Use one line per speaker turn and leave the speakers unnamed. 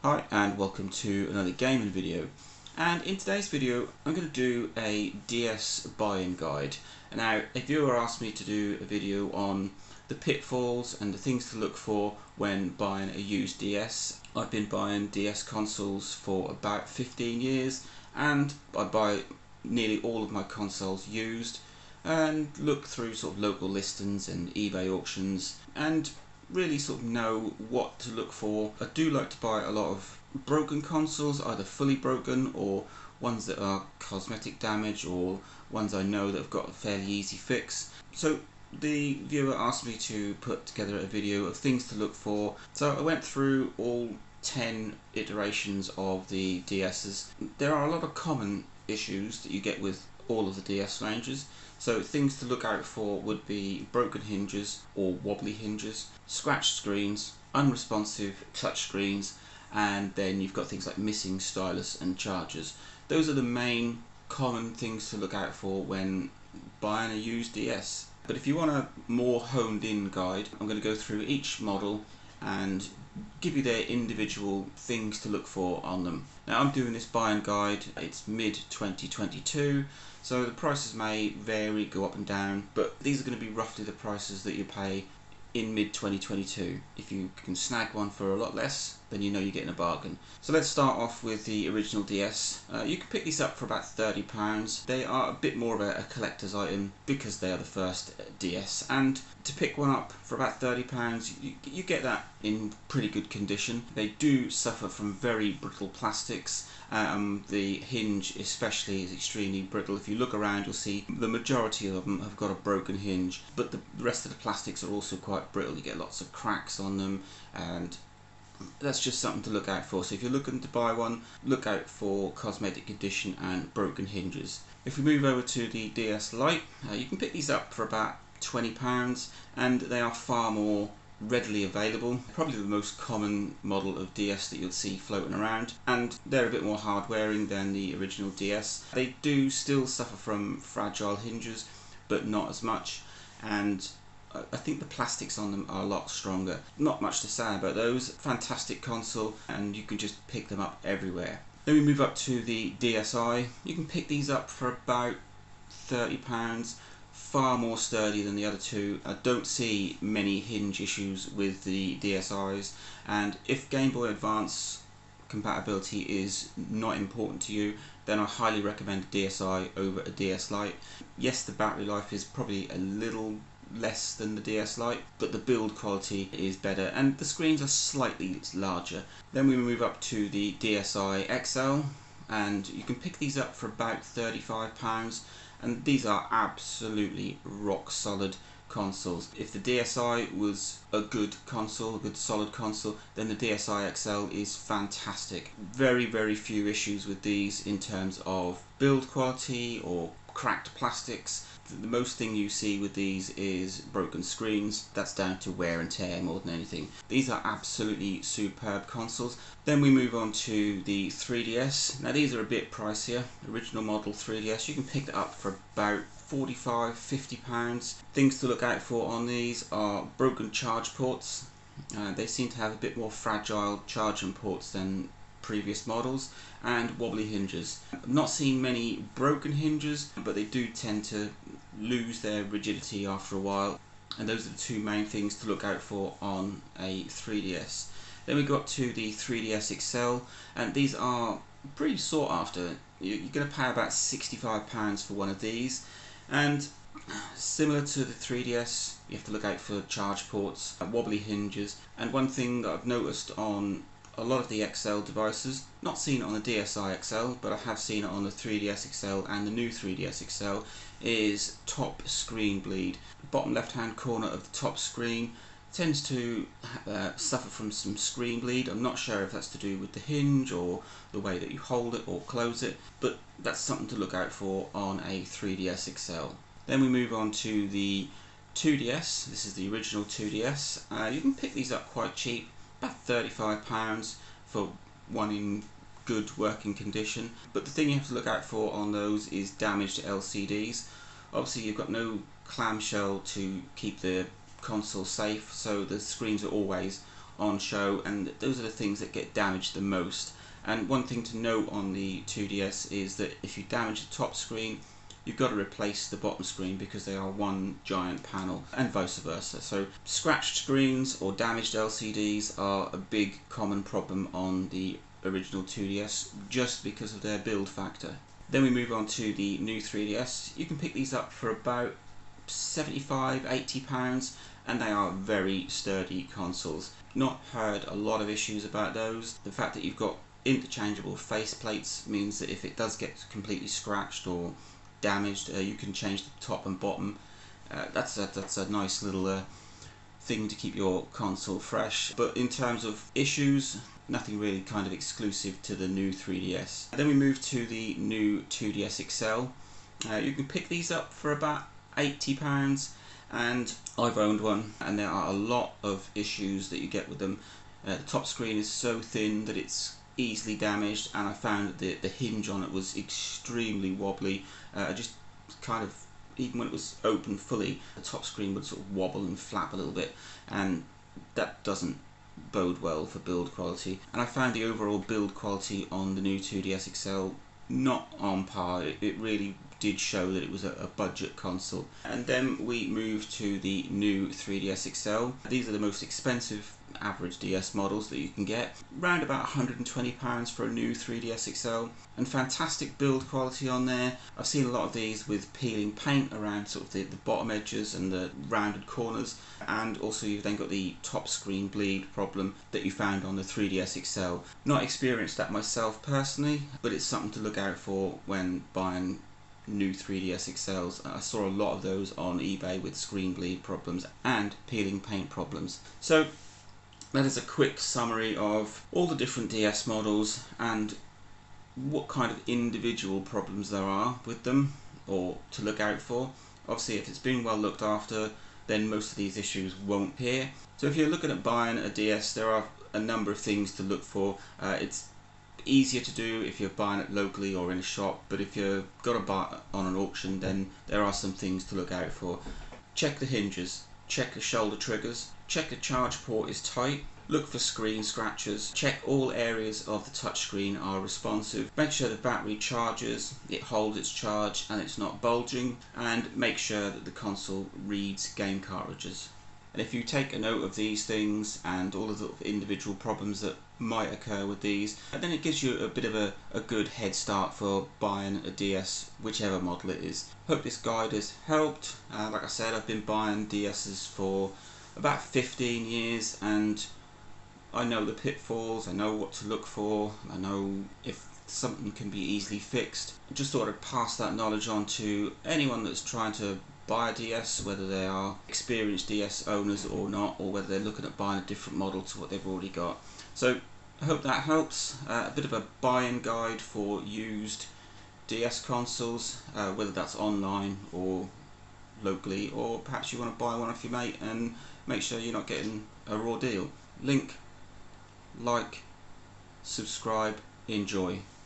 Hi and welcome to another gaming video, and in today's video I'm going to do a DS buy-in guide. Now, a viewer asked me to do a video on the pitfalls and the things to look for when buying a used DS. I've been buying DS consoles for about 15 years and I buy nearly all of my consoles used and look through sort of local listings and eBay auctions and really sort of know what to look for. I do like to buy a lot of broken consoles, either fully broken or ones that are cosmetic damage or ones I know that have got a fairly easy fix. So the viewer asked me to put together a video of things to look for. So I went through all 10 iterations of the DS's. There are a lot of common issues that you get with all of the DS ranges. So things to look out for would be broken hinges or wobbly hinges, scratched screens, unresponsive touch screens, and then you've got things like missing stylus and chargers. Those are the main common things to look out for when buying a used DS. But if you want a more honed in guide, I'm going to go through each model and give you their individual things to look for on them. Now, I'm doing this buy-in guide, it's mid 2022, so the prices may vary, go up and down, but these are going to be roughly the prices that you pay in mid 2022. If you can snag one for a lot less, then you know you're getting a bargain. So let's start off with the original DS. You can pick these up for about £30. They are a bit more of a collector's item because they are the first DS, and to pick one up for about £30 you get that in pretty good condition. They do suffer from very brittle plastics. The hinge especially is extremely brittle. If you look around you'll see the majority of them have got a broken hinge, but the rest of the plastics are also quite brittle. You get lots of cracks on them, and that's just something to look out for. So if you're looking to buy one, look out for cosmetic condition and broken hinges. If we move over to the DS Lite, you can pick these up for about £20, and they are far more readily available. Probably the most common model of DS that you'll see floating around, and they're a bit more hard wearing than the original DS. They do still suffer from fragile hinges, but not as much, and I think the plastics on them are a lot stronger. Not much to say about those. Fantastic console, and you can just pick them up everywhere. Then we move up to the DSi. You can pick these up for about £30. Far more sturdy than the other two. I don't see many hinge issues with the DSi's, and if Game Boy Advance compatibility is not important to you, then I highly recommend a DSi over a DS Lite. Yes, the battery life is probably a little less than the DS Lite, but the build quality is better and the screens are slightly larger. Then we move up to the DSi XL, and you can pick these up for about £35, and these are absolutely rock solid consoles. If the DSi was a good console, a good solid console, then the DSi XL is fantastic. Very few issues with these in terms of build quality or cracked plastics. The most thing you see with these is broken screens. That's down to wear and tear more than anything. These are absolutely superb consoles. Then we move on to the 3DS. Now these are a bit pricier. Original model 3DS, you can pick that up for about £45–50. Things to look out for on these are broken charge ports. They seem to have a bit more fragile charging ports than previous models, and wobbly hinges. I've not seen many broken hinges, but they do tend to lose their rigidity after a while, and those are the two main things to look out for on a 3DS. Then we go up to the 3DSXL, and these are pretty sought after. You're going to pay about £65 for one of these, and similar to the 3DS, you have to look out for charge ports, wobbly hinges, and one thing that I've noticed on a lot of the XL devices, not seen it on the DSi XL, but I have seen it on the 3DSXL and the new 3DSXL, is top screen bleed. The bottom left hand corner of the top screen tends to suffer from some screen bleed. I'm not sure if that's to do with the hinge or the way that you hold it or close it, but that's something to look out for on a 3DSXL. Then we move on to the 2DS. This is the original 2DS. You can pick these up quite cheap, about £35 for one in good working condition, but the thing you have to look out for on those is damaged LCDs. Obviously you've got no clamshell to keep the console safe, so the screens are always on show, and those are the things that get damaged the most. And one thing to note on the 2DS is that if you damage the top screen, you've got to replace the bottom screen because they are one giant panel, and vice versa. So scratched screens or damaged LCDs are a big common problem on the original 2DS just because of their build factor. Then we move on to the new 3DS. You can pick these up for about £75–80, and they are very sturdy consoles. Not heard a lot of issues about those. The fact that you've got interchangeable face plates means that if it does get completely scratched or damaged, you can change the top and bottom. That's a nice little thing to keep your console fresh. But in terms of issues, nothing really kind of exclusive to the new 3DS. Then we move to the new 2DSXL. You can pick these up for about £80, and I've owned one, and there are a lot of issues that you get with them. The top screen is so thin that it's easily damaged, and I found that the hinge on it was extremely wobbly. Just kind of, even when it was open fully, the top screen would sort of wobble and flap a little bit, and that doesn't bode well for build quality. And I found the overall build quality on the new 2DSXL not on par. It really did show that it was a budget console. And then we move to the new 3DSXL. These are the most expensive average DS models that you can get, around about £120 for a new 3DSXL, and fantastic build quality on there. I've seen a lot of these with peeling paint around sort of the bottom edges and the rounded corners, and also you've then got the top screen bleed problem that you found on the 3DSXL. Not experienced that myself personally, but it's something to look out for when buying new 3DSXLs. I saw a lot of those on eBay with screen bleed problems and peeling paint problems. So that is a quick summary of all the different DS models and what kind of individual problems there are with them or to look out for. Obviously, if it's been well looked after, then most of these issues won't appear. So if you're looking at buying a DS, there are a number of things to look for. It's easier to do if you're buying it locally or in a shop, but if you've got to buy it on an auction, then there are some things to look out for. Check the hinges, check the shoulder triggers, check the charge port is tight, look for screen scratches, check all areas of the touchscreen are responsive, make sure the battery charges, it holds its charge and it's not bulging, and make sure that the console reads game cartridges. And if you take a note of these things and all of the individual problems that might occur with these, then it gives you a bit of a good head start for buying a DS, whichever model it is. Hope this guide has helped. Like I said, I've been buying DS's for about 15 years, and I know the pitfalls, I know what to look for, I know if something can be easily fixed. I just thought I'd pass that knowledge on to anyone that's trying to buy a DS, whether they are experienced DS owners or not, or whether they're looking at buying a different model to what they've already got. So I hope that helps. A bit of a buying guide for used DS consoles, whether that's online or locally, or perhaps you want to buy one off your mate and make sure you're not getting a raw deal. Link, like, subscribe, enjoy.